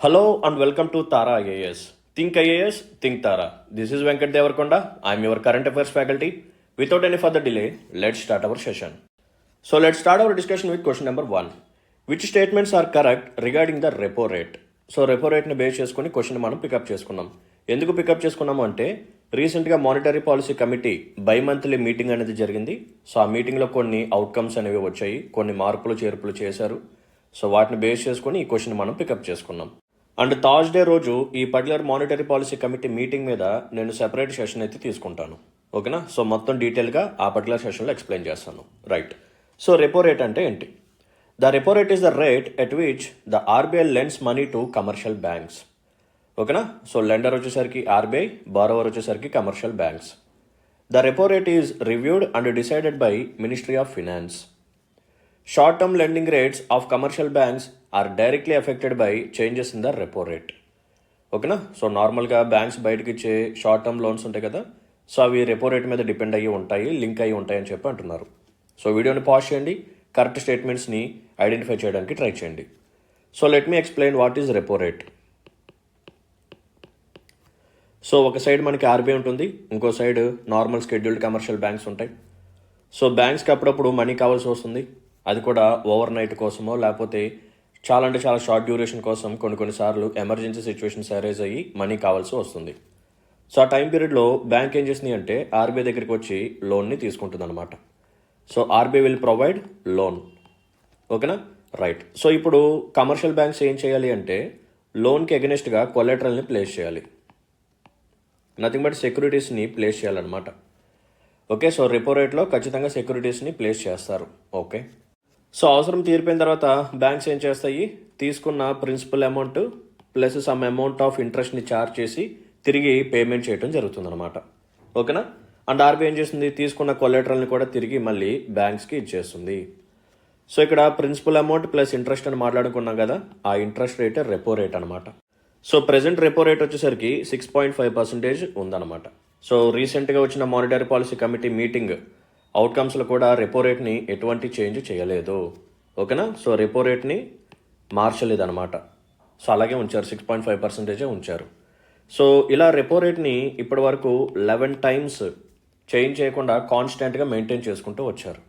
Hello and welcome to Tara IAS. Think IAS, think Tara. This is Venkat Devarkonda. I am your current affairs faculty. Without any further delay, let's start our session. So let's start our discussion with question number 1. Which statements are correct regarding the repo rate? So repo rate ని base చేసుకుని question మనం pickup చేసుకున్నాం. ఎందుకు pickup చేసుకున్నాము అంటే రీసెంట్గా monetary policy committee by monthly meeting అనేది జరిగింది. సో ఆ మీటింగ్లో కొన్ని అవుట్కమ్స్ అనేవి వచ్చాయి, కొన్ని మార్పులు చేర్పులు చేశారు. సో వాటిని బేస్ చేసుకుని ఈ క్వశ్చన్ మనం పికప్ చేసుకున్నాం. అండ్ థర్స్డే రోజు ఈ particular monetary policy committee meeting మీద నేను సెపరేట్ సెషన్ అయితే తీసుకుంటాను. ఓకేనా? సో మొత్తం డీటెయిల్గా ఆ పర్టికులర్ సెషన్లో ఎక్స్ప్లెయిన్ చేస్తాను. రైట్. సో రెపో రేట్ అంటే ఏంటి? The repo rate is the rate at which the RBI lends money to commercial banks. ఓకేనా? సో లెండర్ వచ్చేసరికి ఆర్బీఐ, బారోవర్ వచ్చేసరికి commercial banks. The repo rate is reviewed and decided by ministry of finance. Short-term lending rates of commercial banks are directly affected by changes in the repo rate. ఓకేనా? So నార్మల్గా banks బయటకి ఇచ్చే short term loans ఉంటాయి కదా, so అవి repo rate మీద depend అయ్యి ఉంటాయి, లింక్ అయ్యి ఉంటాయి అని చెప్పి అంటున్నారు. సో వీడియోని పాజ్ చేయండి, కరెక్ట్ స్టేట్మెంట్స్ని ఐడెంటిఫై చేయడానికి ట్రై చేయండి. So let me explain what is repo rate. So ఒక సైడ్ మనకి ఆర్బీఐ ఉంటుంది, ఇంకో side normal scheduled commercial banks ఉంటాయి. సో బ్యాంక్స్కి అప్పుడప్పుడు మనీ కావాల్సి వస్తుంది, అది కూడా ఓవర్ నైట్ కోసమో లేకపోతే చాలా షార్ట్ డ్యూరేషన్ కోసం కొన్నిసార్లు ఎమర్జెన్సీ సిచ్యువేషన్స్ అరైజ్ అయ్యి మనీ కావాల్సి వస్తుంది. సో ఆ టైం పీరియడ్లో బ్యాంక్ ఏం చేసింది అంటే ఆర్బీఐ దగ్గరికి వచ్చి లోన్ని తీసుకుంటుంది అనమాట. So RBI will provide loan. ఓకేనా? రైట్. సో ఇప్పుడు కమర్షియల్ బ్యాంక్స్ ఏం చేయాలి అంటే లోన్కి అగెనిస్ట్గా కొలెటరల్ని ప్లేస్ చేయాలి, నథింగ్ బట్ సెక్యూరిటీస్ని ప్లేస్ చేయాలన్నమాట. ఓకే. సో రెపో రేట్లో ఖచ్చితంగా సెక్యూరిటీస్ని ప్లేస్ చేస్తారు. ఓకే. సో అవసరం తీరిపోయిన తర్వాత బ్యాంక్స్ ఏం చేస్తాయి, తీసుకున్న principal amount plus some amount of ఇంట్రెస్ట్ని ఛార్జ్ చేసి తిరిగి పేమెంట్ చేయడం జరుగుతుందన్నమాట. ఓకేనా? అండ్ ఆర్బీఐ ఏం చేస్తుంది, తీసుకున్న కొలెటరల్ని కూడా తిరిగి మళ్ళీ బ్యాంక్స్కి ఇచ్చేస్తుంది. సో ఇక్కడ ప్రిన్సిపల్ అమౌంట్ ప్లస్ ఇంట్రెస్ట్ అని మాట్లాడుకున్నాం కదా, ఆ ఇంట్రెస్ట్ రేట్ రెపో రేట్ అనమాట. సో ప్రెసెంట్ రెపో రేట్ వచ్చేసరికి 6.5% ఉందన్నమాట. సో రీసెంట్గా వచ్చిన మానిటరీ పాలసీ కమిటీ మీటింగ్ అవుట్కమ్స్లో కూడా రెపో రేట్ని ఎటువంటి చేంజ్ చేయలేదు. ఓకేనా? సో రెపో రేట్ని మార్చలేదన్నమాట. సో అలాగే ఉంచారు, 6.5% ఉంచారు. సో ఇలా రెపో రేట్ని ఇప్పటి వరకు 11 times చేంజ్ చేయకుండా కాన్స్టెంట్గా మెయింటైన్ చేసుకుంటూ వచ్చారు.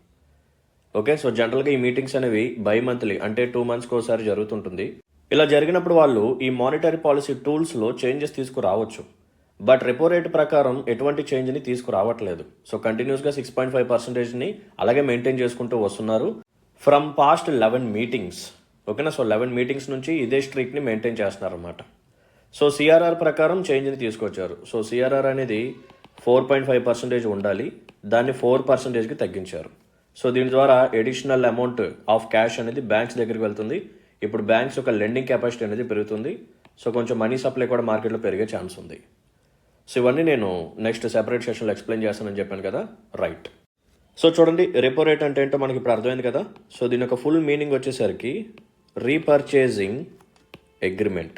ఓకే. సో జనరల్గా ఈ మీటింగ్స్ అనేవి బై మంత్లీ అంటే 2 monthsకి ఒకసారి జరుగుతుంటుంది. ఇలా జరిగినప్పుడు వాళ్ళు ఈ మానిటరీ పాలసీ టూల్స్లో చేంజెస్ తీసుకురావచ్చు, బట్ రెపో రేట్ ప్రకారం ఎటువంటి చేంజ్ని తీసుకురావట్లేదు. సో కంటిన్యూస్గా 6.5%ని అలాగే మెయింటైన్ చేసుకుంటూ వస్తున్నారు ఫ్రమ్ పాస్ట్ 11 meetings. ఓకేనా? సో 11 meetings నుంచి ఇదే స్ట్రీక్ని మెయింటైన్ చేస్తున్నారు అన్నమాట. సో సిఆర్ఆర్ ప్రకారం చేంజ్ని తీసుకొచ్చారు. సో సిఆర్ఆర్ అనేది 4.5% ఉండాలి, దాన్ని 4%కి తగ్గించారు. సో దీని ద్వారా ఎడిషనల్ అమౌంట్ ఆఫ్ క్యాష్ అనేది బ్యాంక్స్ దగ్గరికి వెళ్తుంది. ఇప్పుడు బ్యాంక్స్ యొక్క లెండింగ్ కెపాసిటీ అనేది పెరుగుతుంది. సో కొంచెం మనీ సప్లై కూడా మార్కెట్లో పెరిగే ఛాన్స్ ఉంది. సో ఇవన్నీ నేను నెక్స్ట్ సెపరేట్ సెషన్లో ఎక్స్ప్లెయిన్ చేస్తానని చెప్పాను కదా. రైట్. సో చూడండి, రెపో రేట్ అంటే ఏంటో మనకి ఇప్పుడు అర్థమైంది కదా. సో దీని యొక్క ఫుల్ మీనింగ్ వచ్చేసరికి రీపర్చేజింగ్ అగ్రిమెంట్.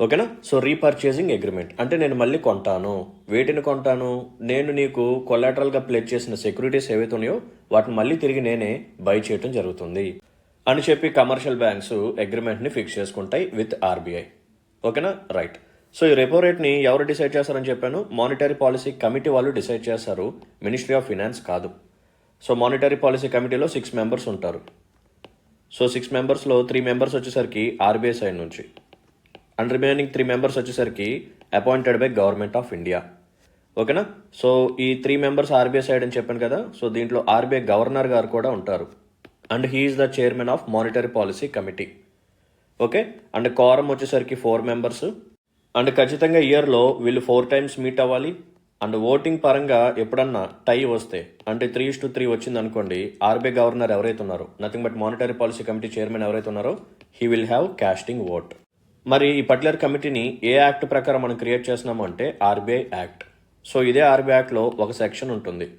ఓకేనా? సో రీపర్చేజింగ్ అగ్రిమెంట్ అంటే నేను మళ్ళీ కొంటాను. వేటిని కొంటాను? నేను నీకు కొలాటరల్గా ప్లేస్ చేసిన సెక్యూరిటీస్ ఏవైతే ఉన్నాయో వాటిని మళ్ళీ తిరిగి నేనే బై చేయడం జరుగుతుంది అని చెప్పి కమర్షియల్ బ్యాంక్స్ అగ్రిమెంట్ని ఫిక్స్ చేసుకుంటాయి విత్ ఆర్బీఐ. ఓకేనా? రైట్. సో ఈ రెపో రేట్ని ఎవరు డిసైడ్ చేస్తారని చెప్పాను, మానిటరీ పాలసీ కమిటీ వాళ్ళు డిసైడ్ చేస్తారు, మినిస్ట్రీ ఆఫ్ ఫినాన్స్ కాదు. సో మానిటరీ పాలసీ కమిటీలో 6 members ఉంటారు. సో 6 membersలో 3 members వచ్చేసరికి ఆర్బీఐ సైడ్ నుంచి అండ్ రిమైనింగ్ 3 members వచ్చేసరికి appointed by government of India. ఓకేనా? సో ఈ 3 members ఆర్బీఐ సైడ్ అని చెప్పాను కదా. సో దీంట్లో ఆర్బీఐ గవర్నర్ గారు కూడా ఉంటారు and he is the chairman of monetary policy committee. Okay. And quorum వచ్చేసరికి 4 members అండ్ ఖచ్చితంగా ఇయర్లో వీళ్ళు 4 times మీట్ అవ్వాలి. అండ్ ఓటింగ్ పరంగా ఎప్పుడన్నా టై వస్తే అంటే 3:3 వచ్చింది అనుకోండి, ఆర్బీఐ గవర్నర్ ఎవరైతే ఉన్నారో, nothing but monetary policy committee chairman ఎవరైతే ఉన్నారో, he will have casting vote. మరి ఈ పర్టికులర్ కమిటీని ఏ యాక్ట్ ప్రకారం మనం క్రియేట్ చేస్తున్నాము అంటే ఆర్బీఐ యాక్ట్. సో ఇదే ఆర్బీఐ యాక్ట్లో ఒక సెక్షన్ ఉంటుంది,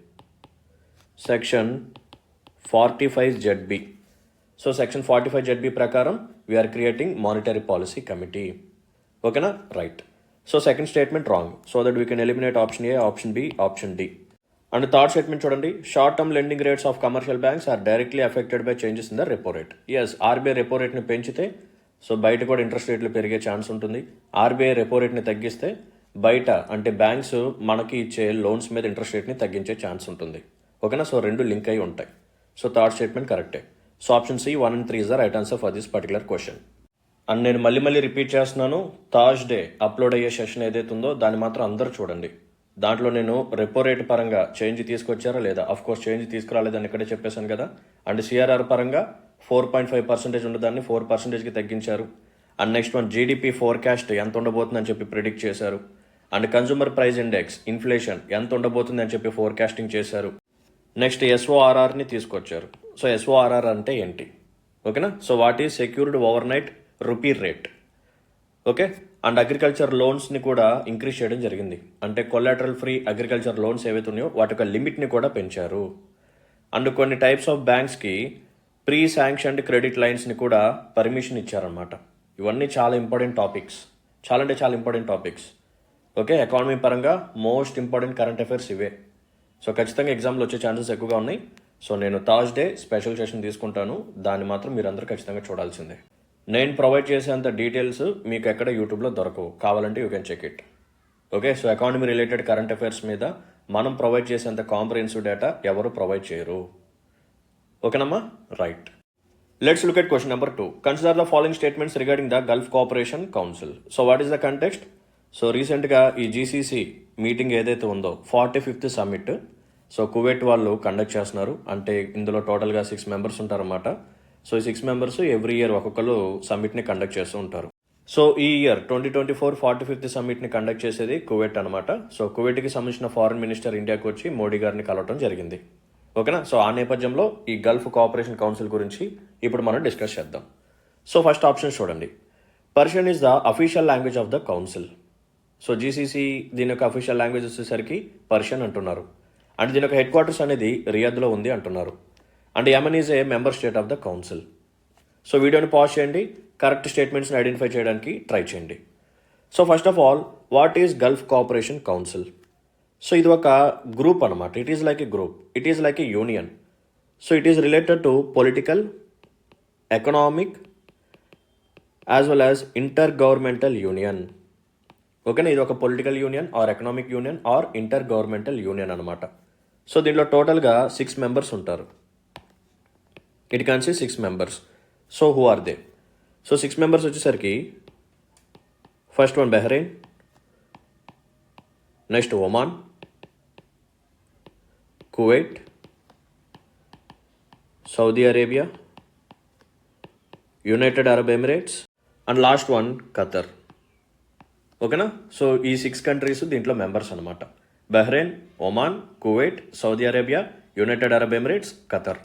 section 45ZB. So section 45ZB ప్రకారం we're creating monetary policy committee. ఓకేనా? Right. So second statement wrong, so that we can eliminate option A, option B, option D. And third statement చూడండి, short term lending rates of commercial banks are directly affected by changes in the repo rate. Yes, RBI repo రేట్ని పెంచితే so బయట కూడా interest రేట్లు పెరిగే chance ఉంటుంది. RBI repo రేట్ని తగ్గిస్తే బయట అంటే బ్యాంక్స్ మనకి ఇచ్చే లోన్స్ మీద ఇంట్రెస్ట్ రేట్ని తగ్గించే ఛాన్స్ ఉంటుంది. ఓకేనా? సో రెండు లింక్ అయి ఉంటాయి. సో థర్డ్ స్టేట్మెంట్ కరెక్టే. So option C 1 and 3 is the right answer for this particular question. And నేను మళ్ళీ రిపీట్ చేస్తున్నాను, థర్స్డే అప్లోడ్ అయ్యే సెషన్ ఏదైతే ఉందో దాన్ని మాత్రం అందరూ చూడండి. దాంట్లో నేను రెపో రేట్ పరంగా చేంజ్ తీసుకొచ్చారా లేదా, అఫ్ కోర్స్ చేంజ్ తీసుకురాలేదని ఇక్కడే చెప్పేశాను కదా. అండ్ సిఆర్ఆర్ పరంగా 4.5% ఉండదాన్ని 4%కి తగ్గించారు. And next one GDP forecast ఎంత ఉండబోతుందని చెప్పి ప్రిడిక్ట్ చేశారు. And consumer price index inflation ఎంత ఉండబోతుంది అని చెప్పి ఫోర్కాస్టింగ్ చేశారు. నెక్స్ట్ ఎస్ఓఆర్ఆర్ని తీసుకొచ్చారు. సో ఎస్ఓఆర్ఆర్ అంటే ఏంటి? ఓకేనా? So what is secured overnight rupee rate. Okay. And agriculture లోన్స్ని కూడా ఇంక్రీజ్ చేయడం జరిగింది. అంటే కొలాటరల్ ఫ్రీ అగ్రికల్చర్ లోన్స్ ఏవైతే ఉన్నాయో వాటి యొక్క లిమిట్ని కూడా పెంచారు. అండ్ కొన్ని టైప్స్ ఆఫ్ బ్యాంక్స్కి ప్రీ శాంక్షన్డ్ క్రెడిట్ లైన్స్ని కూడా పర్మిషన్ ఇచ్చారనమాట. ఇవన్నీ చాలా ఇంపార్టెంట్ టాపిక్స్, చాలా అంటే చాలా ఇంపార్టెంట్ టాపిక్స్. ఓకే. ఎకానమీ పరంగా మోస్ట్ ఇంపార్టెంట్ కరెంట్ అఫైర్స్ ఇవే. సో ఖచ్చితంగా ఎగ్జామ్లో వచ్చే ఛాన్సెస్ ఎక్కువగా ఉన్నాయి. సో నేను థర్స్డే స్పెషల్ సెషన్ తీసుకుంటాను, దాన్ని మాత్రం మీరు అందరూ ఖచ్చితంగా చూడాల్సిందే. నేను ప్రొవైడ్ చేసేంత డీటెయిల్స్ మీకు ఎక్కడ యూట్యూబ్లో దొరకవు, కావాలంటే you can check it. Okay. So economy related current affairs మీద మనం ప్రొవైడ్ చేసేంత కాంప్రహెన్సివ్ డేటా ఎవరు ప్రొవైడ్ చేయరు. ఓకేనమ్మా? Right. Let's look at question number 2. Consider the following statements regarding the Gulf cooperation council. So what is the context? So రీసెంట్గా ఈ GCC meeting ఏదైతే ఉందో 45th సమ్మిట్, సో కువైట్ వాళ్ళు conduct చేస్తున్నారు. అంటే ఇందులో టోటల్గా 6 మెంబర్స్ ఉంటారన్నమాట. సో ఈ 6 మెంబర్స్ ఎవ్రీ ఇయర్ ఒక్కొక్కరు సమ్మిట్ని కండక్ట్ చేస్తూ ఉంటారు. సో ఈ ఇయర్ 2024 45th సమ్మిట్ని కండక్ట్ చేసేది కువైట్ అనమాట. సో కువైట్కి సంబంధించిన ఫారెన్ మినిస్టర్ ఇండియాకి వచ్చి మోడీ గారిని కలవటం జరిగింది. ఓకేనా? సో ఆ నేపథ్యంలో ఈ గల్ఫ్ కోఆపరేషన్ కౌన్సిల్ గురించి ఇప్పుడు మనం డిస్కస్ చేద్దాం. సో ఫస్ట్ ఆప్షన్ చూడండి, Persian is the official language of the council. So GCC దీని యొక్క అఫీషియల్ లాంగ్వేజ్ వచ్చేసరికి పర్షియన్ అంటున్నారు. అండ్ దీని యొక్క హెడ్ క్వార్టర్స్ అనేది రియాద్లో ఉంది అంటున్నారు. And Yemen is a member state of the council. So వీడియోని పాజ్ చేయండి, కరెక్ట్ స్టేట్మెంట్స్ని ఐడెంటిఫై చేయడానికి ట్రై చేయండి. So first of all, what is Gulf cooperation council? So ఇది ఒక గ్రూప్ అనమాట. It is like a group, it is like a union. So it is related to political, economic as well as intergovernmental union. ఓకేనా? ఇది ఒక political union or economic union or intergovernmental union అనమాట. So దీంట్లో టోటల్గా 6 members ఉంటారు. It consist 6 members. So who are they? So 6 members వచ్చేసరికి first one Bahrain, next Oman, Kuwait, Saudi Arabia, United Arab Emirates and last one Qatar. ఓకేనా? So ఈ 6 countries దీంట్లో members అనమాట. Bahrain, Oman, Kuwait, Saudi Arabia, United Arab Emirates, Qatar.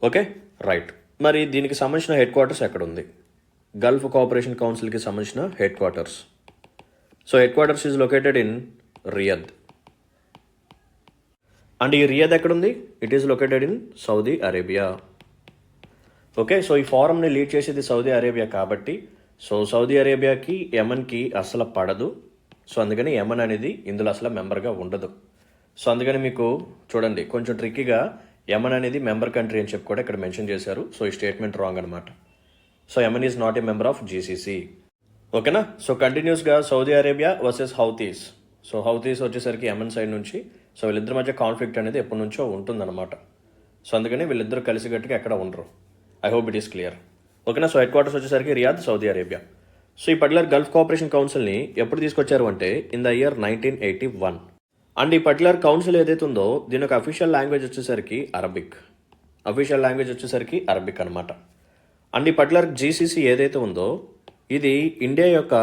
Okay, right. మరి దీనికి సంబంధించిన head quarters ఎక్కడ ఉంది? గల్ఫ్ కోఆపరేషన్ కౌన్సిల్కి సంబంధించిన head quarters. So head quarters is located in Riyadh. And ఈ రియాద్ ఎక్కడుంది? It is located in Saudi Arabia. Okay. So ఈ ఫోరంని lead చేసేది సౌదీ అరేబియా కాబట్టి సో సౌదీ అరేబియాకి యెమెన్కి అసలు పడదు. సో అందుకని యెమెన్ అనేది ఇందులో అసలు మెంబర్గా ఉండదు. సో అందుకని మీకు చూడండి కొంచెం ట్రిక్కీగా యెమెన్ అనేది మెంబర్ కంట్రీ అని చెప్పి కూడా ఇక్కడ మెన్షన్ చేశారు. సో ఈ స్టేట్మెంట్ రాంగ్ అనమాట. So Yemen is not a member of GCC. ఓకేనా? సో కంటిన్యూస్గా Saudi Arabia versus Houthis. So Houthis వచ్చేసరికి యెమెన్ సైడ్ నుంచి సో వీళ్ళిద్దరి మధ్య కాన్ఫ్లిక్ట్ అనేది ఎప్పటి నుంచో ఉంటుందన్నమాట. సో అందుకని వీళ్ళిద్దరు కలిసిగట్టుగా ఎక్కడ ఉండరు. I hope it is clear. ఓకేనా? సో హెడ్ క్వార్టర్స్ వచ్చేసరికి రియాద్, సౌదీ అరేబియా. సో ఈ పర్టికులర్ గల్ఫ్ కోఆపరేషన్ కౌన్సిల్ని ఎప్పుడు తీసుకొచ్చారు అంటే ఇన్ ద ఇయర్ 1981. అండ్ ఈ పర్టికులర్ కౌన్సిల్ ఏదైతే ఉందో దీని యొక్క అఫీషియల్ లాంగ్వేజ్ వచ్చేసరికి అరబిక్. అఫీషియల్ లాంగ్వేజ్ వచ్చేసరికి అరబిక్ అనమాట. అండ్ ఈ పర్టికులర్ జీసీసీ ఏదైతే ఉందో ఇది ఇండియా యొక్క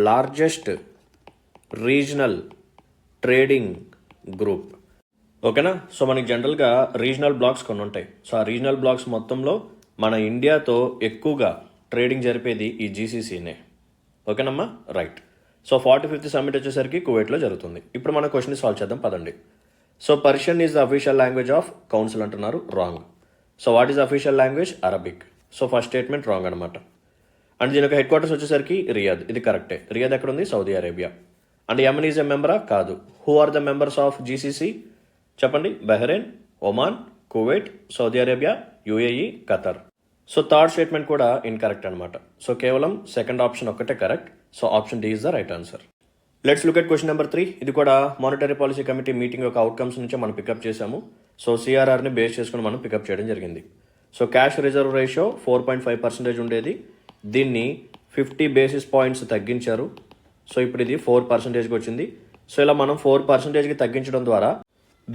లార్జెస్ట్ రీజనల్ ట్రేడింగ్ గ్రూప్. ఓకేనా? సో మనకి జనరల్గా రీజనల్ బ్లాక్స్ కొన్ని ఉంటాయి. సో ఆ రీజనల్ బ్లాక్స్ మొత్తంలో మన ఇండియాతో ఎక్కువగా ట్రేడింగ్ జరిపేది ఈ జీసీసీనే. ఓకేనమ్మా? రైట్. సో 45th సమ్మిట్ వచ్చేసరికి కువైట్లో జరుగుతుంది. ఇప్పుడు మన క్వశ్చన్ సాల్వ్ చేద్దాం పదండి. So Persian is the official language of council అంటున్నారు, wrong. So what is official language? Arabic. So first statement wrong అనమాట. అండ్ దీని యొక్క హెడ్ క్వార్టర్స్ వచ్చేసరికి రియాద్. ఇది కరెక్టే. రియాద్ ఎక్కడ ఉంది? Saudi Arabia. And Yemen is a మెంబరా? కాదు. Who are the members of GCC? చెప్పండి. Bahrain, Oman, Kuwait, Saudi Arabia, UAE, Qatar. So third statement కూడా ఇన్కరెక్ట్ అనమాట. సో కేవలం సెకండ్ ఆప్షన్ ఒక్కటే correct. So option D is the right answer. Let's look at question number 3. ఇది కూడా monetary policy committee meeting యొక్క outcomes నుంచే మనం పికప్ చేసాము. సో సిఆర్ఆర్ని బేస్ చేసుకుని మనం పికప్ చేయడం జరిగింది. సో క్యాష్ రిజర్వ్ రేషియో 4.5% ఉండేది. దీన్ని 50 బేసిస్ పాయింట్స్ తగ్గించారు. సో ఇప్పుడు ఇది 4%కి వచ్చింది. సో ఇలా మనం 4%కి తగ్గించడం ద్వారా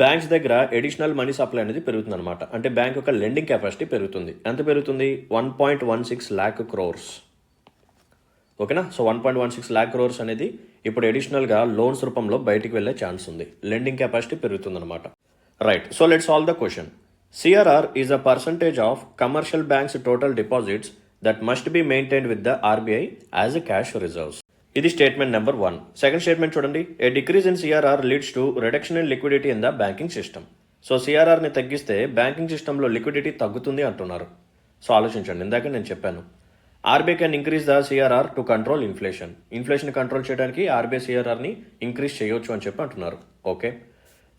బ్యాంక్స్ దగ్గర ఎడిషనల్ మనీ సప్లై అనేది పెరుగుతుంది అనమాట. అంటే బ్యాంక్ యొక్క లెండింగ్ కెపాసిటీ పెరుగుతుంది. ఎంత పెరుగుతుంది? 1.16 lakh crores. ఓకేనా? సో 1.16 lakh crores అనేది ఇప్పుడు అడిషనల్గా లోన్స్ రూపంలో బయటికి వెళ్ళే ఛాన్స్ ఉంది. లెండింగ్ కెపాసిటీ పెరుగుతుంది అనమాట. Right. So let's solve the question. CRR is a percentage of commercial banks total deposits that must be maintained with the RBI as a cash reserves. ఇది స్టేట్మెంట్ నెంబర్ 1. సెకండ్ స్టేట్మెంట్ చూడండి. A decrease in CRR leads to reduction in liquidity in the banking system. So సిఆర్ఆర్ని తగ్గిస్తే banking సిస్టంలో liquidity తగ్గుతుంది అంటున్నారు. So ఆలోచించండి, ఇందాక నేను చెప్పాను RBI can increase the CRR to control inflation. Inflation control చేయడానికి ఆర్బీఐ సిఆర్ఆర్ని ఇంక్రీజ్ చేయొచ్చు అని చెప్పి అంటున్నారు. Okay,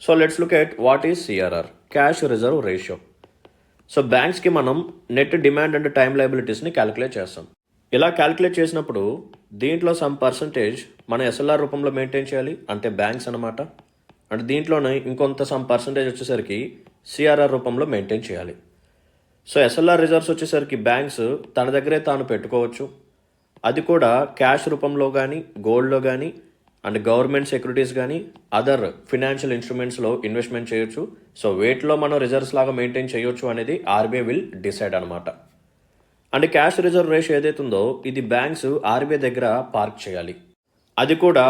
so let's look at what is CRR, cash reserve ratio. So బ్యాంక్స్కి మనం నెట్ డిమాండ్ అండ్ టైమ్ లయబిలిటీస్ని క్యాలిక్యులేట్ చేస్తాం. ఇలా క్యాలిక్యులేట్ చేసినప్పుడు దీంట్లో సమ్ పర్సంటేజ్ మనం ఎస్ఎల్ఆర్ రూపంలో మెయింటైన్ చేయాలి, అంటే బ్యాంక్స్ అనమాట. అంటే దీంట్లోనే ఇంకొంత సమ్ పర్సంటేజ్ వచ్చేసరికి సిఆర్ఆర్ రూపంలో మెయింటైన్ చేయాలి. సో ఎస్ఎల్ఆర్ రిజర్వ్స్ వచ్చేసరికి బ్యాంక్స్ తన దగ్గరే తాను పెట్టుకోవచ్చు. అది కూడా క్యాష్ రూపంలో కానీ, గోల్డ్లో కానీ, అండ్ గవర్నమెంట్ సెక్యూరిటీస్ కానీ, అదర్ ఫినాన్షియల్ ఇన్స్ట్రుమెంట్స్లో ఇన్వెస్ట్మెంట్ చేయొచ్చు. సో వేటిలో మనం రిజర్వ్స్ లాగా మెయింటైన్ చేయొచ్చు అనేది ఆర్బీఐ విల్ డిసైడ్ అనమాట. అండ్ క్యాష్ రిజర్వ్ రేషియో ఏదైతే ఉందో ఇది బ్యాంక్స్ ఆర్బీఐ దగ్గర పార్క్ చేయాలి. అది కూడా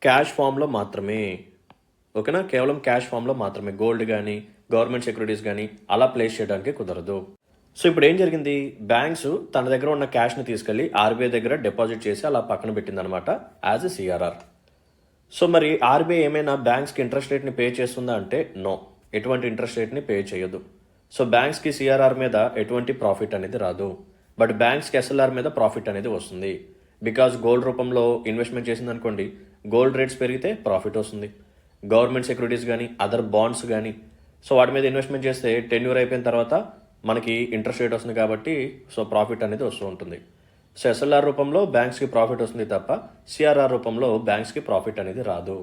క్యాష్ ఫామ్లో మాత్రమే. ఓకేనా? కేవలం క్యాష్ ఫామ్లో మాత్రమే. గోల్డ్ కానీ, గవర్నమెంట్ సెక్యూరిటీస్ కానీ అలా ప్లేస్ చేయడానికి కుదరదు. సో ఇప్పుడు ఏం జరిగింది? బ్యాంక్స్ తన దగ్గర ఉన్న క్యాష్ని తీసుకెళ్లి ఆర్బీఐ దగ్గర డిపాజిట్ చేసి అలా పక్కన పెట్టిందనమాట యాజ్ ఎ సిఆర్ఆర్. సో మరి ఆర్బీఐ ఏమైనా బ్యాంక్స్కి ఇంట్రెస్ట్ రేట్ని పే చేస్తుందా అంటే నో, ఎటువంటి ఇంట్రెస్ట్ రేట్ని పే చేయదు. సో బ్యాంక్స్కి సిఆర్ఆర్ మీద ఎటువంటి ప్రాఫిట్ అనేది రాదు. బట్ బ్యాంక్స్కి ఎస్ఎల్ఆర్ మీద ప్రాఫిట్ అనేది వస్తుంది. బికాజ్ గోల్డ్ రూపంలో ఇన్వెస్ట్మెంట్ చేసింది అనుకోండి, గోల్డ్ రేట్స్ పెరిగితే ప్రాఫిట్ వస్తుంది. గవర్నమెంట్ సెక్యూరిటీస్ కానీ, అదర్ బాండ్స్ కానీ, సో వాటి మీద ఇన్వెస్ట్మెంట్ చేస్తే టెన్యూర్ అయిపోయిన తర్వాత మనకి ఇంట్రెస్ట్ రేట్ వస్తుంది కాబట్టి సో ప్రాఫిట్ అనేది వస్తూ ఉంటుంది. సో ఎస్ఎల్ఆర్ రూపంలో బ్యాంక్స్కి ప్రాఫిట్ వస్తుంది తప్ప సిఆర్ఆర్ రూపంలో బ్యాంక్స్కి ప్రాఫిట్ అనేది రాదు.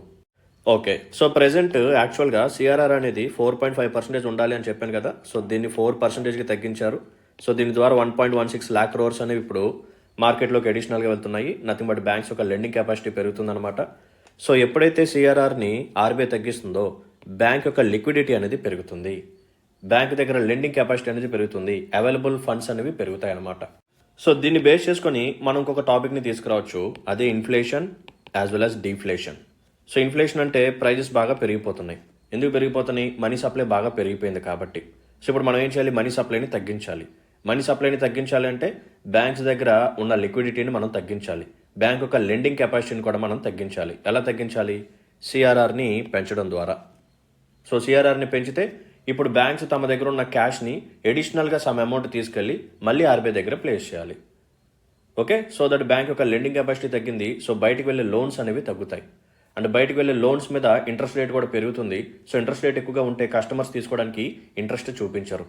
ఓకే, సో ప్రెసెంట్ యాక్చువల్గా సిఆర్ఆర్ అనేది 4.5% ఉండాలి అని చెప్పాను కదా. సో దీన్ని 4%కి తగ్గించారు. సో దీని ద్వారా 1.16 lakh crores అనేవి ఇప్పుడు మార్కెట్లోకి అడిషనల్గా వెళ్తున్నాయి. నథింగ్ బట్ బ్యాంక్స్ యొక్క లెండింగ్ కెపాసిటీ పెరుగుతుందన్నమాట. సో ఎప్పుడైతే సిఆర్ఆర్ని ఆర్బీఐ తగ్గిస్తుందో బ్యాంక్ యొక్క లిక్విడిటీ అనేది పెరుగుతుంది. బ్యాంక్ దగ్గర లెండింగ్ కెపాసిటీ అనేది పెరుగుతుంది. అవైలబుల్ ఫండ్స్ అనేవి పెరుగుతాయి అన్నమాట. సో దీన్ని బేస్ చేసుకొని మనం ఇంకొక టాపిక్ని తీసుకురావచ్చు, అదే inflation as well as deflation. So inflation అంటే ప్రైజెస్ బాగా పెరిగిపోతున్నాయి. ఎందుకు పెరిగిపోతున్నాయి? మనీ సప్లై బాగా పెరిగిపోయింది కాబట్టి. సో ఇప్పుడు మనం ఏం చేయాలి? మనీ సప్లైని తగ్గించాలి. మనీ సప్లైని తగ్గించాలి అంటే బ్యాంక్స్ దగ్గర ఉన్న లిక్విడిటీని మనం తగ్గించాలి. బ్యాంక్ యొక్క లెండింగ్ కెపాసిటీని కూడా మనం తగ్గించాలి. ఎలా తగ్గించాలి? సిఆర్ఆర్ని పెంచడం ద్వారా. సో సిఆర్ఆర్ని పెంచితే ఇప్పుడు బ్యాంక్స్ తమ దగ్గర ఉన్న క్యాష్ని ఎడిషనల్గా సమ్ అమౌంట్ తీసుకెళ్ళి మళ్ళీ ఆర్బీఐ దగ్గర ప్లేస్ చేయాలి. ఓకే, సో దట్ బ్యాంక్ యొక్క లెండింగ్ కెపాసిటీ తగ్గింది. సో బయటికి వెళ్ళే లోన్స్ అనేవి తగ్గుతాయి. అండ్ బయటికి వెళ్ళే లోన్స్ మీద ఇంట్రెస్ట్ రేట్ కూడా పెరుగుతుంది. సో ఇంట్రెస్ట్ రేట్ ఎక్కువగా ఉంటే కస్టమర్స్ తీసుకోవడానికి ఇంట్రెస్ట్ చూపించరు.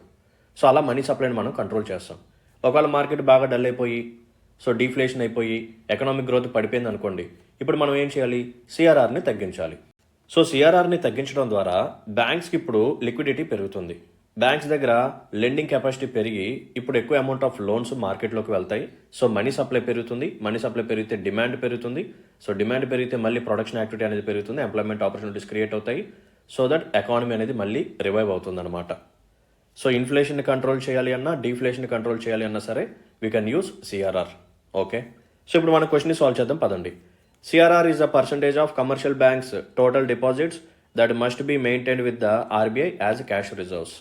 సో అలా మనీ సప్లైని మనం కంట్రోల్ చేస్తాం. ఒకవేళ మార్కెట్ బాగా డల్ అయిపోయి, సో డీఫ్లేషన్ అయిపోయి ఎకనామిక్ గ్రోత్ పడిపోయింది అనుకోండి, ఇప్పుడు మనం ఏం చేయాలి? సిఆర్ఆర్ని తగ్గించాలి. సో సిఆర్ఆర్ని తగ్గించడం ద్వారా బ్యాంక్స్కి ఇప్పుడు లిక్విడిటీ పెరుగుతుంది. బ్యాంక్స్ దగ్గర లెండింగ్ కెపాసిటీ పెరిగి ఇప్పుడు ఎక్కువ అమౌంట్ ఆఫ్ లోన్స్ మార్కెట్లోకి వెళ్తాయి. సో మనీ సప్లై పెరుగుతుంది. మనీ సప్లై పెరిగితే డిమాండ్ పెరుగుతుంది. సో డిమాండ్ పెరిగితే మళ్ళీ ప్రొడక్షన్ యాక్టివిటీ అనేది పెరుగుతుంది. ఎంప్లాయ్మెంట్ ఆపర్చునిటీస్ క్రియేట్ అవుతాయి. సో దట్ ఎకానమీ అనేది మళ్ళీ రివైవ్ అవుతుంది అనమాట. సో ఇన్ఫ్లేషన్ని కంట్రోల్ చేయాలి అన్నా, డీఫ్లేషన్ కంట్రోల్ చేయాలి అన్నా సరే we can use CRR. Okay, so ఇప్పుడు మన క్వశ్చన్ని సాల్వ్ చేద్దాం పదండి. CRR is a percentage of commercial banks total deposits that must be maintained with the RBI as cash reserves.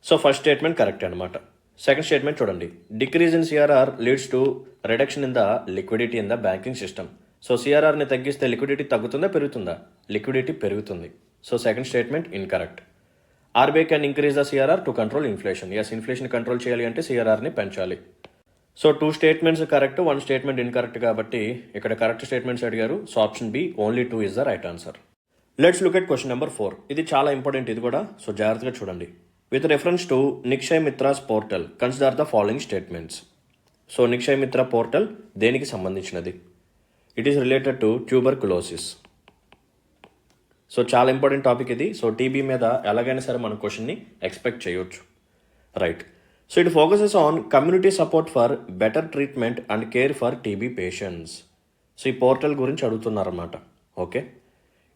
So first statement correct అనమాట. Second statement చూడండి. Decrease in CRR leads to reduction in the liquidity in the banking system. So సిఆర్ఆర్ని తగ్గిస్తే liquidity తగ్గుతుందా పెరుగుతుందా? Liquidity పెరుగుతుంది. So second statement incorrect. RBI can increase the CRR to control inflation. Yes, inflation control చేయాలి అంటే సిఆర్ఆర్ని పెంచాలి. So 2 statements correct, 1 statement incorrect కాబట్టి ఇక్కడ కరెక్ట్ స్టేట్మెంట్స్ అడిగారు. So option B only 2 is the right answer. Let's look at question number 4. ఇది చాలా important ఇది కూడా. సో జాగ్రత్తగా చూడండి. With reference to Nikshay Mitra's portal, consider the following statements. So Nikshay Mitra portal దేనికి సంబంధించినది? It is related to tuberculosis. So చాలా important topic ఇది. సో టీబీ మీద ఎలాగైనా సరే మన క్వశ్చన్ని ఎక్స్పెక్ట్ చేయొచ్చు. Right. So it focuses on community support for better treatment and care for TB patients. So ఈ పోర్టల్ గురించి అడుగుతున్నారన్నమాట. Okay.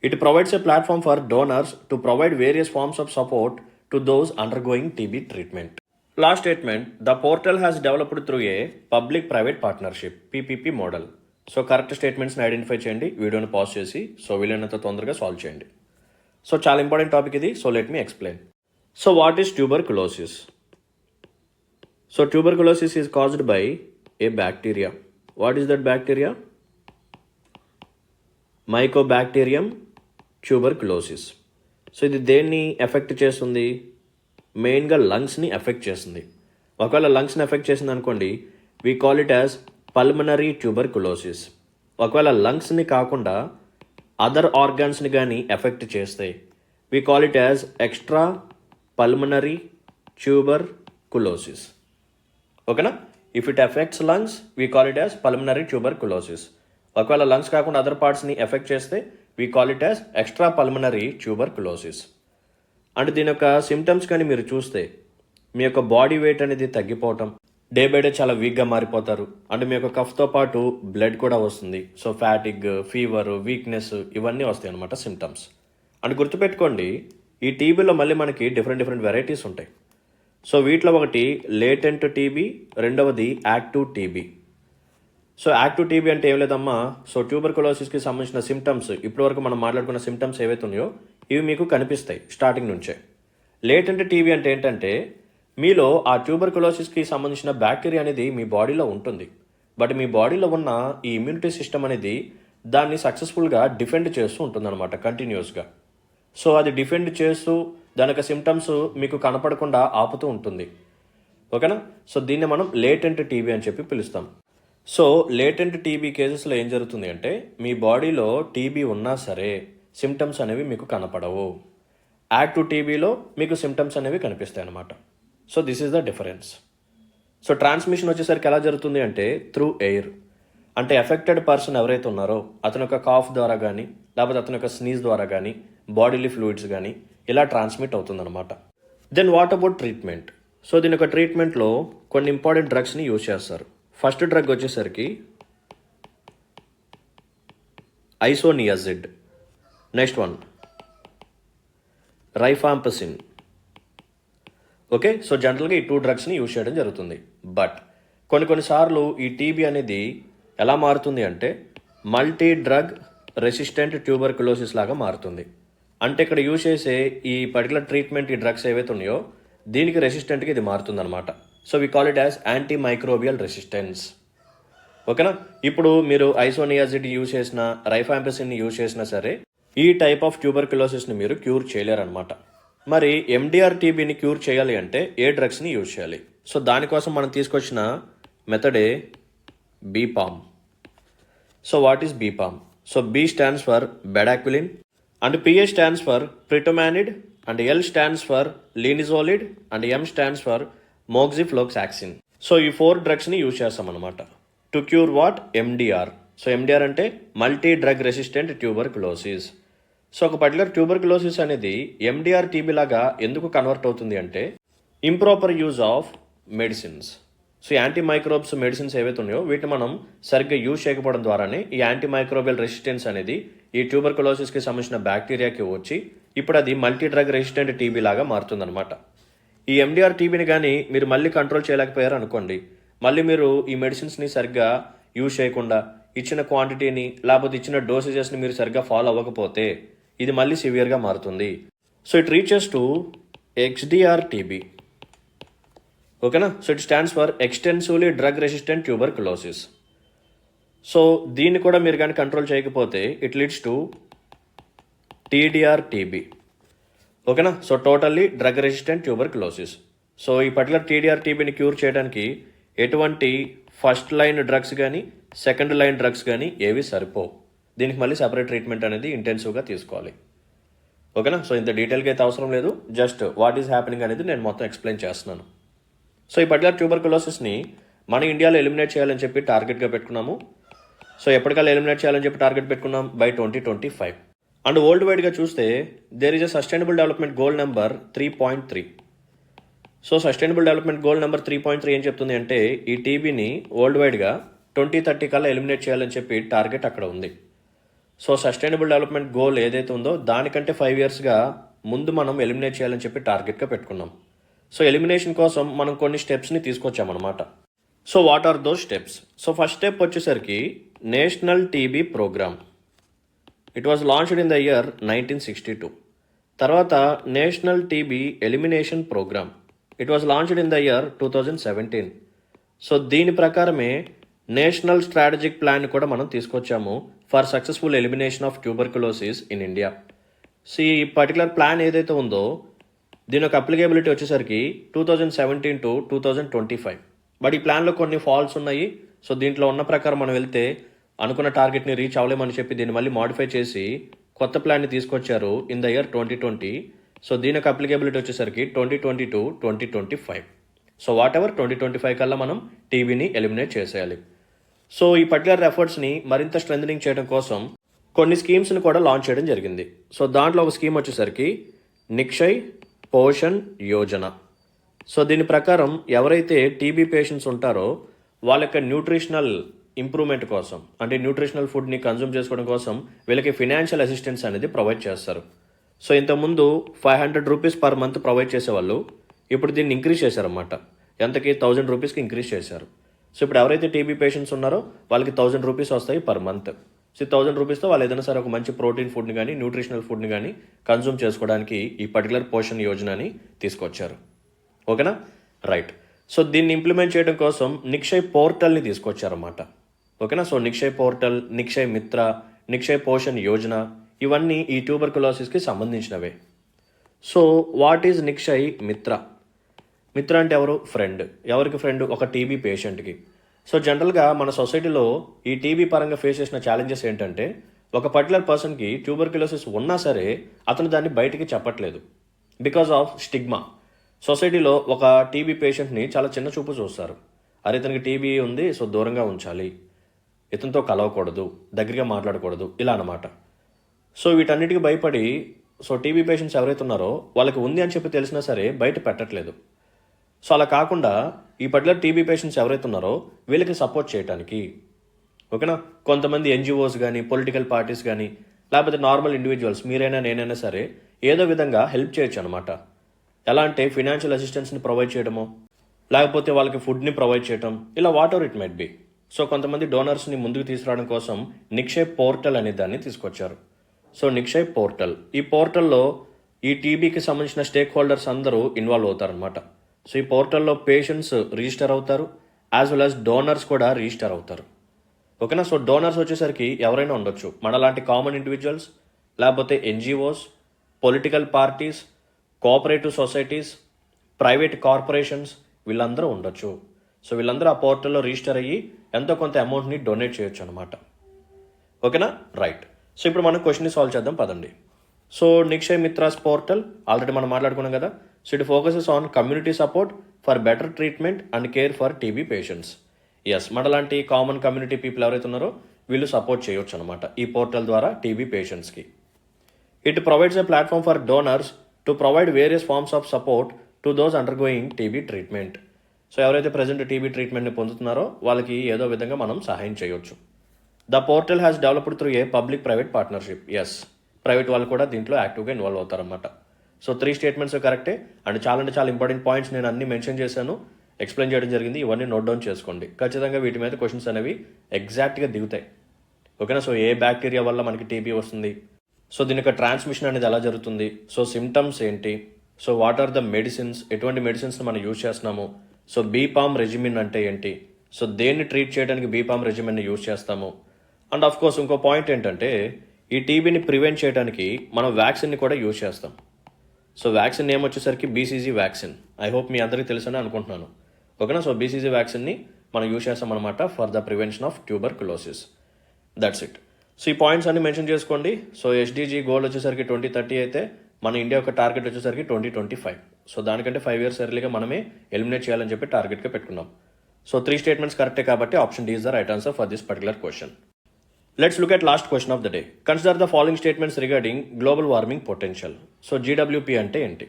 It provides a platform for donors to provide various forms of support to those undergoing TB treatment. Last statement, the portal has developed through a public private partnership PPP model. So correct స్టేట్మెంట్స్ని identify చేయండి, వీడియోని pause చేసి so వీలైనంత తొందరగా solve చేయండి. So చాలా important topic ఇది. So let me explain. So what is tuberculosis? So tuberculosis is caused by A bacteria. What is that bacteria? Mycobacterium tuberculosis. So ఇది దేన్ని ఎఫెక్ట్ చేస్తుంది? మెయిన్గా లంగ్స్ని ఎఫెక్ట్ చేస్తుంది. ఒకవేళ లంగ్స్ని ఎఫెక్ట్ చేసింది అనుకోండి, we call it as pulmonary tuberculosis. ఒకవేళ లంగ్స్ని కాకుండా అదర్ ఆర్గాన్స్ని కానీ ఎఫెక్ట్ చేస్తే we call it as extra pulmonary tuberculosis. ఓకేనా? If it affects lungs we call it as pulmonary tuberculosis. ఒకవేళ లంగ్స్ కాకుండా అదర్ పార్ట్స్ని ఎఫెక్ట్ చేస్తే we call it as extra pulmonary tuberculosis. అంటే దీని యొక్క సిమ్టమ్స్ కానీ మీరు చూస్తే మీ యొక్క బాడీ వెయిట్ అనేది తగ్గిపోవటం, డే బై డే చాలా వీక్గా మారిపోతారు. అంటే మీ యొక్క కఫ్తో పాటు బ్లడ్ కూడా వస్తుంది. సో ఫ్యాటిగ్, ఫీవర్, వీక్నెస్ ఇవన్నీ వస్తాయి అన్నమాట సిమ్టమ్స్. అండ్ గుర్తుపెట్టుకోండి, ఈ టీబీలో మళ్ళీ మనకి డిఫరెంట్ వెరైటీస్ ఉంటాయి. సో వీటిలో ఒకటి లేటెంట్ టీబీ, రెండవది active TB. So active TB అంటే ఏం లేదమ్మా, సో ట్యూబర్కులోసిస్కి సంబంధించిన సిమ్టమ్స్ ఇప్పటివరకు మనం మాట్లాడుకున్న సిమ్టమ్స్ ఏవైతే ఉన్నాయో ఇవి మీకు కనిపిస్తాయి స్టార్టింగ్ నుంచే. లేటెంట్ టీబీ అంటే ఏంటంటే మీలో ఆ ట్యూబర్కులోసిస్కి సంబంధించిన బ్యాక్టీరియా అనేది మీ బాడీలో ఉంటుంది. బట్ మీ బాడీలో ఉన్న ఈ ఇమ్యూనిటీ సిస్టమ్ అనేది దాన్ని సక్సెస్ఫుల్గా డిఫెండ్ చేస్తూ ఉంటుందన్నమాట కంటిన్యూస్గా. సో అది డిఫెండ్ చేస్తూ దాని యొక్క సిమ్టమ్స్ మీకు కనపడకుండా ఆపుతూ ఉంటుంది. ఓకేనా? సో దీన్ని మనం లేటెంట్ టీబీ అని చెప్పి పిలుస్తాం. సో లేటెంట్ టీబీ కేసెస్లో ఏం జరుగుతుంది అంటే మీ బాడీలో టీబీ ఉన్నా సరే సిమ్టమ్స్ అనేవి మీకు కనపడవు. యాక్టివ్ టీబీలో మీకు సిమ్టమ్స్ అనేవి కనిపిస్తాయి అన్నమాట. So this is the difference. So transmission వచ్చేసరికి ఎలా జరుగుతుంది అంటే త్రూ ఎయిర్. అంటే ఎఫెక్టెడ్ పర్సన్ ఎవరైతే ఉన్నారో అతని యొక్క కాఫ్ ద్వారా కానీ లేకపోతే అతని యొక్క స్నీజ్ ద్వారా కానీ బాడీలీ ఫ్లూయిడ్స్ కానీ ఇలా ట్రాన్స్మిట్ అవుతుందన్నమాట. Then what about treatment? So దీని యొక్క ట్రీట్మెంట్లో కొన్ని ఇంపార్టెంట్ డ్రగ్స్ని యూజ్ చేస్తారు. ఫస్ట్ డ్రగ్ వచ్చేసరికి isoniazid. Next one rifampicin. Okay. So జనరల్గా ఈ 2 డ్రగ్స్ని యూజ్ చేయడం జరుగుతుంది. బట్ కొన్నిసార్లు ఈ టీబీ అనేది ఎలా మారుతుంది అంటే మల్టీ డ్రగ్ రెసిస్టెంట్ ట్యూబర్కులోసిస్ లాగా మారుతుంది. అంటే ఇక్కడ యూజ్ చేసే ఈ పర్టికులర్ ట్రీట్మెంట్ ఈ డ్రగ్స్ ఏవైతే ఉన్నాయో దీనికి రెసిస్టెంట్గా ఇది మారుతుంది అనమాట. So we call it as anti microbial resistance. ఓకేనా? ఇప్పుడు మీరు ఐసోనియాజిడ్ యూజ్ చేసిన, రైఫాంపసిన్ని యూజ్ చేసినా సరే ఈ టైప్ ఆఫ్ ట్యూబర్కులోసిస్ని మీరు క్యూర్ చేయలేరనమాట. మరి ఎండిఆర్ టీబీని క్యూర్ చేయాలి అంటే ఏ డ్రగ్స్ని యూజ్ చేయాలి? సో దానికోసం మనం తీసుకొచ్చిన మెథడే BPaLM. So what is BPaLM? So B stands for bedaquiline and Pa stands for pretomanid and L stands for linezolid and M stands for moxifloxacin. So ఈ 4 డ్రగ్స్ని యూజ్ చేస్తాం అనమాట to cure what? MDR. So MDR అంటే multi drug resistant tuberculosis. So ఒక particular tuberculosis అనేది MDR TB లాగా ఎందుకు convert అవుతుంది అంటే improper use of medicines. So anti microbes medicines ఏవైతే ఉన్నాయో వీటిని మనం సరిగ్గా యూజ్ చేయకపోవడం ద్వారానే ఈ యాంటీ మైక్రోబియల్ రెసిస్టెన్స్ అనేది ఈ ట్యూబర్కులోసిస్కి సంబంధించిన బ్యాక్టీరియాకి వచ్చి ఇప్పుడు అది మల్టీ డ్రగ్ రెసిస్టెంట్ టీబీ లాగా మారుతుందన్నమాట. ఈ ఎండిఆర్ టీబీని కానీ మీరు మళ్ళీ కంట్రోల్ చేయలేకపోయారు అనుకోండి, మళ్ళీ మీరు ఈ మెడిసిన్స్ని సరిగ్గా యూజ్ చేయకుండా ఇచ్చిన క్వాంటిటీని లేకపోతే ఇచ్చిన డోసేజెస్ని మీరు సరిగ్గా ఫాలో అవ్వకపోతే ఇది మళ్ళీ సివియర్గా మారుతుంది. So it reaches to XDR TB. ఓకేనా? So it stands for extensively drug resistant tuberculosis. So దీన్ని కూడా మీరు కానీ కంట్రోల్ చేయకపోతే it leads to TDR TB. ఓకేనా? So totally drug resistant tuberculosis. So ఈ పర్టికులర్ టీడీఆర్ టీబీని క్యూర్ చేయడానికి ఎటువంటి ఫస్ట్ లైన్ డ్రగ్స్ కానీ సెకండ్ లైన్ డ్రగ్స్ కానీ ఏవి సరిపోవు. దీనికి మళ్ళీ సెపరేట్ ట్రీట్మెంట్ అనేది ఇంటెన్సివ్గా తీసుకోవాలి. ఓకేనా. సో ఇంత డీటెయిల్గా అయితే అవసరం లేదు, జస్ట్ వాట్ ఈస్ హ్యాపెనింగ్ అనేది నేను మొత్తం ఎక్స్ప్లెయిన్ చేస్తున్నాను. సో ఈ పర్టికులర్ ట్యూబర్కులోసిస్ని మన ఇండియాలో ఎలిమినేట్ చేయాలని చెప్పి టార్గెట్గా పెట్టుకున్నాము. సో ఎప్పటికల్లా ఎలిమినేట్ చేయాలని చెప్పి టార్గెట్ పెట్టుకున్నాం బై 2025. అండ్ వరల్డ్ వైడ్గా చూస్తే there is a sustainable development goal number 3.3. So sustainable development goal number 3.3 ఏం చెప్తుంది అంటే ఈ టీబీని వరల్డ్ వైడ్గా 2030 కల్లా ఎలిమినేట్ చేయాలని చెప్పి టార్గెట్ అక్కడ ఉంది. సో సస్టైనబుల్ డెవలప్మెంట్ గోల్ ఏదైతే ఉందో దానికంటే 5 ఇయర్స్గా ముందు మనం ఎలిమినేట్ చేయాలని చెప్పి టార్గెట్గా పెట్టుకున్నాం. సో ఎలిమినేషన్ కోసం మనం కొన్ని స్టెప్స్ని తీసుకొచ్చామన్నమాట. So what are those steps? So first step వచ్చేసరికి national TB programme. It was launched in the year 1962. తర్వాత national TB elimination programme. It was launched in the year 2017. So దీని ప్రకారమే నేషనల్ స్ట్రాటజిక్ ప్లాన్ కూడా మనం తీసుకొచ్చాము for successful elimination of tuberculosis in India. So ఈ particular plan ఏదైతే ఉందో దీని యొక్క అప్లికేబిలిటీ వచ్చేసరికి 2017 to 2025. బట్ ఈ ప్లాన్లో కొన్ని ఫాల్స్ ఉన్నాయి. సో దీంట్లో ఉన్న ప్రకారం మనం వెళ్తే అనుకున్న టార్గెట్ని రీచ్ అవ్వలేమని చెప్పి దీన్ని మళ్ళీ మాడిఫై చేసి కొత్త ప్లాన్ని తీసుకొచ్చారు ఇన్ ద ఇయర్ 2020. సో దీని యొక్క అప్లికేబిలిటీ వచ్చేసరికి 2020 to 2025. సో వాట్ ఎవర్ 2025 కల్లా మనం టీబీని ఎలిమినేట్ చేసేయాలి. సో ఈ పర్టికులర్ ఎఫర్ట్స్ని మరింత స్ట్రెంథనింగ్ చేయడం కోసం కొన్ని స్కీమ్స్ని కూడా లాంచ్ చేయడం జరిగింది. సో దాంట్లో ఒక స్కీమ్ వచ్చేసరికి నిక్షయ్ పోషణ్ యోజన. సో దీని ప్రకారం ఎవరైతే టీబీ పేషెంట్స్ ఉంటారో వాళ్ళ యొక్క న్యూట్రిషనల్ ఇంప్రూవ్మెంట్ కోసం, అంటే న్యూట్రిషనల్ ఫుడ్ని కన్జ్యూమ్ చేసుకోవడం కోసం వీళ్ళకి ఫినాన్షియల్ అసిస్టెన్స్ అనేది ప్రొవైడ్ చేస్తారు. సో ఇంతకుముందు 500 రూపీస్ పర్ మంత్ ప్రొవైడ్ చేసేవాళ్ళు, ఇప్పుడు దీన్ని ఇంక్రీజ్ చేశారన్నమాట. ఎంతకి 1000 రూపీస్కి ఇంక్రీజ్ చేశారు. సో ఇప్పుడు ఎవరైతే టీబీ పేషెంట్స్ ఉన్నారో వాళ్ళకి 1000 రూపీస్ వస్తాయి పర్ మంత్. సో 1000 రూపీస్తో వాళ్ళు ఏదైనా సరే ఒక మంచి ప్రోటీన్ ఫుడ్ని కానీ న్యూట్రిషనల్ ఫుడ్ని కానీ కన్జ్యూమ్ చేసుకోవడానికి ఈ పర్టికులర్ పోషణ్ యోజనని తీసుకొచ్చారు. ఓకేనా, రైట్. సో దీన్ని ఇంప్లిమెంట్ చేయడం కోసం నిక్షయ్ పోర్టల్ని తీసుకొచ్చారన్నమాట. ఓకేనా. సో నిక్షయ్ పోర్టల్, నిక్షయ్ మిత్ర, నిక్షయ్ పోషణ్ యోజన ఇవన్నీ ఈ ట్యూబర్కులోసిస్కి సంబంధించినవే. సో వాట్ ఈజ్ నిక్షయ్ మిత్ర? మిత్ర అంటే ఎవరు? ఫ్రెండ్. ఎవరికి ఫ్రెండ్? ఒక టీబీ పేషెంట్కి. సో జనరల్గా మన సొసైటీలో ఈ టీబీ పరంగా ఫేస్ చేసిన ఛాలెంజెస్ ఏంటంటే ఒక పర్టికులర్ పర్సన్కి ట్యూబర్కులోసిస్ ఉన్నా సరే అతను దాన్ని బయటికి చెప్పట్లేదు బికాజ్ ఆఫ్ స్టిగ్మా. సొసైటీలో ఒక టీబీ పేషెంట్ని చాలా చిన్న చూపు చూస్తారు. అరే ఇతనికి టీబీ ఉంది, సో దూరంగా ఉంచాలి, ఇతనితో కలవకూడదు, దగ్గరగా మాట్లాడకూడదు, ఇలా అన్నమాట. సో వీటన్నిటికీ భయపడి సో టీబీ పేషెంట్స్ ఎవరైతే ఉన్నారో వాళ్ళకి ఉంది అని చెప్పి తెలిసినా సరే బయట పెట్టట్లేదు. సో అలా కాకుండా ఈ పర్టికులర్ టీబీ పేషెంట్స్ ఎవరైతే ఉన్నారో వీళ్ళకి సపోర్ట్ చేయడానికి, ఓకేనా, కొంతమంది ఎన్జిఓస్ కానీ పొలిటికల్ పార్టీస్ కానీ లేకపోతే నార్మల్ ఇండివిజువల్స్ మీరైనా నేనైనా సరే ఏదో విధంగా హెల్ప్ చేయొచ్చు అనమాట. ఎలా అంటే ఫినాన్షియల్ అసిస్టెన్స్ని ప్రొవైడ్ చేయడమో లేకపోతే వాళ్ళకి ఫుడ్ని ప్రొవైడ్ చేయడం, ఇలా what ever it might be. So కొంతమంది డోనర్స్ని ముందుకు తీసుకురావడం కోసం నిక్షయ్ పోర్టల్ అనే దాన్ని తీసుకొచ్చారు. సో నిక్షయ్ పోర్టల్, ఈ పోర్టల్లో ఈ టీబీకి సంబంధించిన స్టేక్ హోల్డర్స్ అందరూ ఇన్వాల్వ్ అవుతారనమాట. సో ఈ పోర్టల్లో పేషెంట్స్ రిజిస్టర్ అవుతారు, యాజ్ వెల్ యాజ్ డోనర్స్ కూడా రిజిస్టర్ అవుతారు. ఓకేనా. సో డోనర్స్ వచ్చేసరికి ఎవరైనా ఉండొచ్చు, మనలాంటి కామన్ ఇండివిజువల్స్ లేకపోతే NGOs, political parties, cooperative societies, private corporations, వీళ్ళందరూ ఉండొచ్చు. సో వీళ్ళందరూ ఆ పోర్టల్లో రిజిస్టర్ అయ్యి ఎంతో కొంత అమౌంట్ని డొనేట్ చేయొచ్చు అనమాట. ఓకేనా, రైట్. సో ఇప్పుడు మనం క్వశ్చన్ని సాల్వ్ చేద్దాం పదండి. So Nikshay Mitras portal already మనం మాట్లాడుకున్నాం కదా. So it focuses on community support for better treatment and care for TB patients. Yes, మనలాంటి కామన్ కమ్యూనిటీ పీపుల్ ఎవరైతే ఉన్నారో వీళ్ళు సపోర్ట్ చేయొచ్చు అనమాట ఈ పోర్టల్ ద్వారా టీబీ పేషెంట్స్కి. It provides a platform for donors to provide various forms of support to those undergoing TB treatment. So ఎవరైతే ప్రజెంట్ టీబీ ట్రీట్మెంట్ని పొందుతున్నారో వాళ్ళకి ఏదో విధంగా మనం సహాయం చేయొచ్చు. The portal has developed through a public private partnership. Yes, private వాళ్ళు కూడా దీంట్లో యాక్టివ్గా ఇన్వాల్వ్ అవుతారన్నమాట. సో 3 స్టేట్మెంట్స్ కరెక్టే. అండ్ చాలా అంటే చాలా ఇంపార్టెంట్ పాయింట్స్ నేను అన్ని మెన్షన్ చేశాను, ఎక్స్ప్లెయిన్ చేయడం జరిగింది. ఇవన్నీ నోట్ డౌన్ చేసుకోండి. ఖచ్చితంగా వీటి మీద క్వశ్చన్స్ అనేవి ఎగ్జాక్ట్గా దిగుతాయి. ఓకేనా. సో ఏ బ్యాక్టీరియా వల్ల మనకి టీబీ వస్తుంది, సో దీని యొక్క ట్రాన్స్మిషన్ అనేది ఎలా జరుగుతుంది, సో సిమ్టమ్స్ ఏంటి, so what are the medicines, ఎటువంటి మెడిసిన్స్ని మనం యూజ్ చేస్తున్నాము, సో బీపామ్ రెజిమిన్ అంటే ఏంటి, సో దేన్ని ట్రీట్ చేయడానికి బీపామ్ రెజిమిన్ని యూజ్ చేస్తాము. అండ్ ఆఫ్ కోర్స్ ఇంకో పాయింట్ ఏంటంటే ఈ టీబీని ప్రివెంట్ చేయడానికి మనం వ్యాక్సిన్ని కూడా యూజ్ చేస్తాం. సో వ్యాక్సిన్ నేమ్ వచ్చేసరికి బీసీజీ వ్యాక్సిన్. ఐ హోప్ మీ అందరికీ తెలుసని అనుకుంటున్నాను. ఓకేనా. సో బీసీజీ వ్యాక్సిన్ని మనం యూజ్ చేస్తాం అనమాట for the prevention of tuberculosis. That's it. So ఈ పాయింట్స్ అన్ని మెన్షన్ చేసుకోండి. సో ఎస్డిజి గోల్ వచ్చేసరికి 2030 అయితే మన ఇండియా యొక్క టార్గెట్ వచ్చేసరికి 2025. సో దానికంటే 5 years ఎర్లీగా మనమే ఎలిమినేట్ చేయాలని చెప్పి టార్గెట్గా పెట్టుకున్నాం. సో 3 స్టేట్మెంట్స్ కరెక్టే కాబట్టి option D is the right answer for this particular question. Let's look at last question of the day. Consider the following statements regarding global warming potential. So GWP ante enti.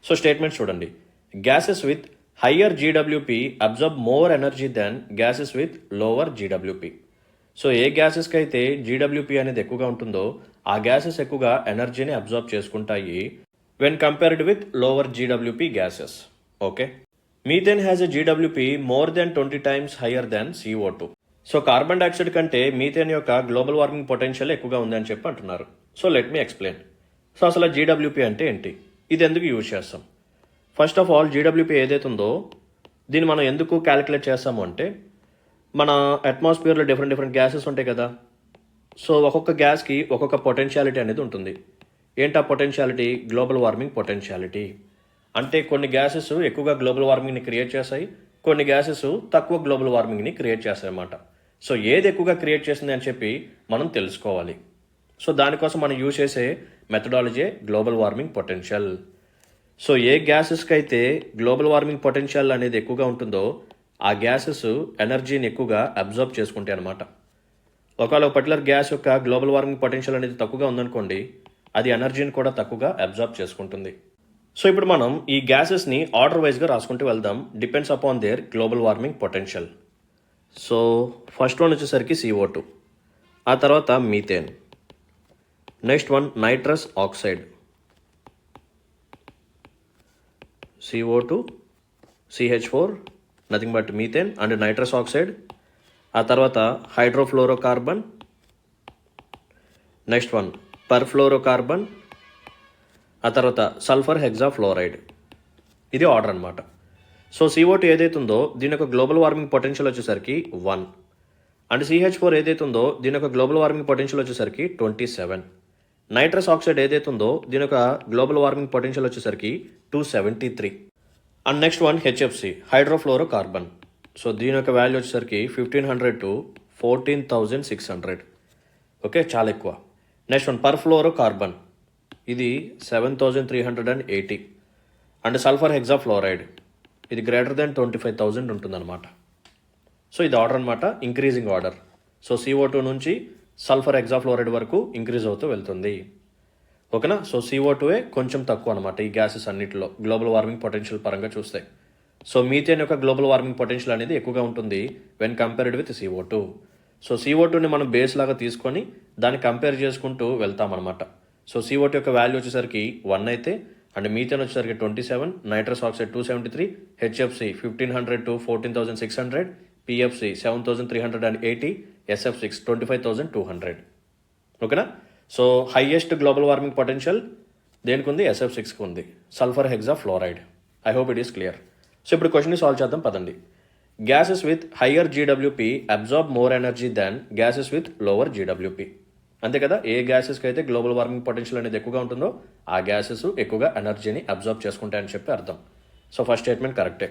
So statements చూడండి. Gases with higher GWP absorb more energy than gases with lower GWP. So ఏ గ్యాసెస్కి అయితే GWP అనేది ఎక్కువగా ఉంటుందో ఆ gases ఎక్కువగా ఎనర్జీని అబ్జార్బ్ చేసుకుంటాయి when compared with lower GWP gases. Okay, methane has a GWP more than 20 times higher than CO2. So carbon dioxide కంటే మీథేన్ యొక్క గ్లోబల్ వార్మింగ్ పొటెన్షియల్ ఎక్కువగా ఉందని చెప్పి అంటున్నారు. So let me explain. So అసలు జీడబ్ల్యూపీ అంటే ఏంటి, ఇది ఎందుకు యూజ్ చేస్తాం? ఫస్ట్ ఆఫ్ ఆల్ జీడబ్ల్యూపీ ఏదైతే ఉందో దీన్ని మనం ఎందుకు క్యాలిక్యులేట్ చేస్తాము అంటే మన అట్మాస్ఫియర్లో డిఫరెంట్ గ్యాసెస్ ఉంటాయి కదా. సో ఒక్కొక్క గ్యాస్కి ఒక్కొక్క పొటెన్షియాలిటీ అనేది ఉంటుంది. ఏంటా పొటెన్షియాలిటీ? Global warming potentiality. అంటే కొన్ని గ్యాసెస్ ఎక్కువగా గ్లోబల్ వార్మింగ్ని క్రియేట్ చేస్తాయి, కొన్ని గ్యాసెస్ తక్కువ గ్లోబల్ వార్మింగ్ని క్రియేట్ చేస్తాయి అన్నమాట. సో ఏది ఎక్కువగా క్రియేట్ చేస్తుంది అని చెప్పి మనం తెలుసుకోవాలి. సో దానికోసం మనం యూజ్ చేసే methodology global warming potential. So ఏ గ్యాసెస్కి అయితే గ్లోబల్ వార్మింగ్ పొటెన్షియల్ అనేది ఎక్కువగా ఉంటుందో ఆ గ్యాసెస్ ఎనర్జీని ఎక్కువగా అబ్జర్బ్ చేసుకుంటాయి అన్నమాట. ఒకవేళ ఒక పర్టికులర్ గ్యాస్ యొక్క గ్లోబల్ వార్మింగ్ పొటెన్షియల్ అనేది తక్కువగా ఉందనుకోండి, అది ఎనర్జీని కూడా తక్కువగా అబ్జర్బ్ చేసుకుంటుంది. సో ఇప్పుడు మనం ఈ గ్యాసెస్ని ఆర్డర్ వైజ్గా రాసుకుంటూ వెళ్దాం, depends upon there global warming potential. So first one వచ్చేసరికి CO2, ఆ తర్వాత methane, next one nitrous oxide, CO2, CH4, nothing but methane and nitrous oxide, ఆ తర్వాత హైడ్రోఫ్లోరోకార్బన్, నెక్స్ట్ వన్ పర్ఫ్లోరోకార్బన్, ఆ తర్వాత సల్ఫర్ హెక్సాఫ్లోరైడ్. ఇది ఆర్డర్ అనమాట. సో CO2 ఏదైతే ఉందో దీని యొక్క గ్లోబల్ వార్మింగ్ పొటెన్షియల్ వచ్చేసరికి 1 అండ్ CH4 ఏదైతే ఉందో దీని యొక్క గ్లోబల్ వార్మింగ్ పొటెన్షియల్ వచ్చేసరికి 27. నైట్రస్ ఆక్సైడ్ ఏదైతే ఉందో దీని యొక్క గ్లోబల్ వార్మింగ్ పొటెన్షియల్ వచ్చేసరికి 273. And next one HFC hydrofluorocarbon. So దీని యొక్క వాల్యూ వచ్చేసరికి 1500 to 14,600. ఓకే, చాలా ఎక్కువ. నెక్స్ట్ వన్ పర్ఫ్లోరోకార్బన్, ఇది 7,380. అండ్ సల్ఫర్ హెక్సాఫ్లోరైడ్, ఇది గ్రేటర్ దెన్ 25,000 ఉంటుందన్నమాట. సో ఇది ఆర్డర్ అనమాట, ఇంక్రీజింగ్ ఆర్డర్. సో CO2 నుంచి సల్ఫర్ హెక్సాఫ్లోరైడ్ వరకు ఇంక్రీజ్ అవుతూ వెళ్తుంది. ఓకేనా. సో CO2 కొంచెం తక్కువ అనమాట ఈ గ్యాసెస్ అన్నిటిలో గ్లోబల్ వార్మింగ్ పొటెన్షియల్ పరంగా చూస్తే. సో మీథేన్ యొక్క గ్లోబల్ వార్మింగ్ పొటెన్షియల్ అనేది ఎక్కువగా ఉంటుంది when compared with CO2. So CO2ని మనం బేస్ లాగా తీసుకొని దాన్ని కంపేర్ చేసుకుంటూ వెళ్తామన్నమాట. సో CO2 యొక్క వాల్యూ వచ్చేసరికి 1 అయితే అండ్ మీథేన్ వచ్చేసరికి 27, nitrous oxide 273, HFC 1500 to 14,600, PFC 7,380, SF6 25,200. ఓకేనా. So highest global warming potential దేనికి ఉంది? SF6కి ఉంది, sulphur hexafluoride. I hope it is clear. So ఇప్పుడు క్వశ్చన్ని సాల్వ్ చేద్దాం పదండి. Gases with higher GWP absorb more energy than gases with lower GWP. అంతే కదా, ఏ గ్యాసెస్కి అయితే గ్లోబల్ వార్మింగ్ పొటెన్షియల్ అనేది ఎక్కువగా ఉంటుందో ఆ గ్యాసెస్ ఎక్కువగా ఎనర్జీని అబ్జార్బ్ చేసుకుంటాయని చెప్పి అర్థం. సో ఫస్ట్ స్టేట్మెంట్ కరెక్టే.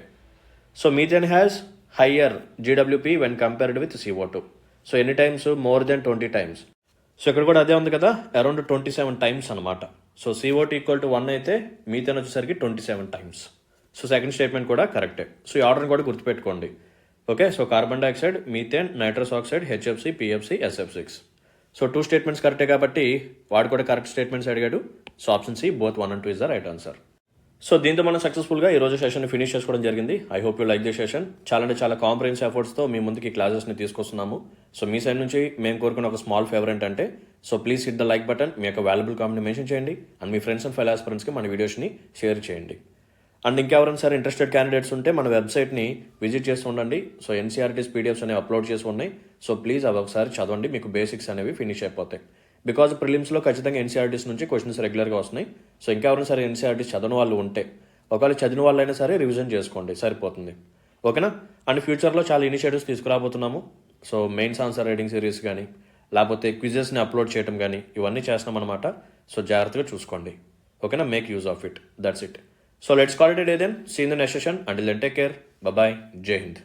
So methane has higher GWP when compared with CO2. So ఎన్ని times? More than 20 times. So ఇక్కడ కూడా అదే ఉంది కదా, అరౌండ్ 27 times అనమాట. సో CO2 ఈక్వల్ టు 1 అయితే మీథేన్ వచ్చేసరికి 27 times. సో సెకండ్ స్టేట్మెంట్ కూడా కరెక్టే. సో ఈ ఆర్డర్ని కూడా గుర్తుపెట్టుకోండి. Okay, so carbon dioxide, methane, nitrous oxide, HFC, PFC, SF6. So 2 statements కరెక్టే కాబట్టి వాడు కూడా కరెక్ట్ స్టేట్మెంట్స్ అడిగాడు. So option C both 1 and 2 is the right answer. So దీంతో మనం సక్సెస్ఫుల్గా ఈరోజు సెషన్ని ఫినిష్ చేసుకోవడం జరిగింది. I hope you like the session. చాలా కాంప్రహెన్సివ్ ఎఫర్ట్స్తో మీ ముందుకి క్లాసెస్ని తీసుకొస్తున్నాము. సో మీ సైడ్ నుంచి మేము కోరుకున్న ఒక స్మాల్ ఫేవర్ ఏంటంటే, so please hit the like button, మీ యొక్క వాల్యుబుల్ కామెంట్ని మెన్షన్ చేయండి అండ్ మీ ఫ్రెండ్స్ అండ్ ఫెలో ఆస్పిరెంట్స్కి మన వీడియోస్ని షేర్ చేయండి. అండ్ ఇంకెవరైనా సరే ఇంట్రెస్టెడ్ క్యాండిడేట్స్ ఉంటే మన వెబ్సైట్ని విజిట్ చేస్తూ ఉండండి. సో NCERT's PDFs అనేవి అప్లోడ్ చేసి ఉన్నాయి. సో ప్లీజ్ అవి ఒకసారి చదవండి, మీకు బేసిక్స్ అనేవి ఫినిష్ అయిపోతాయి. బికాజ్ ప్రిలిమ్స్లో ఖచ్చితంగా NCERT's నుంచి క్వశ్చన్స్ రెగ్యులర్గా వస్తున్నాయి. సో ఇంకెవరైనా సరే NCERT's చదవని వాళ్ళు ఉంటే, ఒకవేళ చదివిన వాళ్ళైనా సరే రివిజన్ చేసుకోండి, సరిపోతుంది. ఓకేనా. అండ్ ఫ్యూచర్లో చాలా ఇనిషియేటివ్స్ తీసుకురాబోతున్నాము. So mains answer writing series కానీ లేకపోతే క్విజెస్ని అప్లోడ్ చేయడం కానీ ఇవన్నీ చేస్తున్నాం అనమాట. సో జాగ్రత్తగా చూసుకోండి. ఓకేనా. Make use of it. That's it. So let's call it a day then. See you in the next session. Until then, take care. Bye-bye. Jai Hind.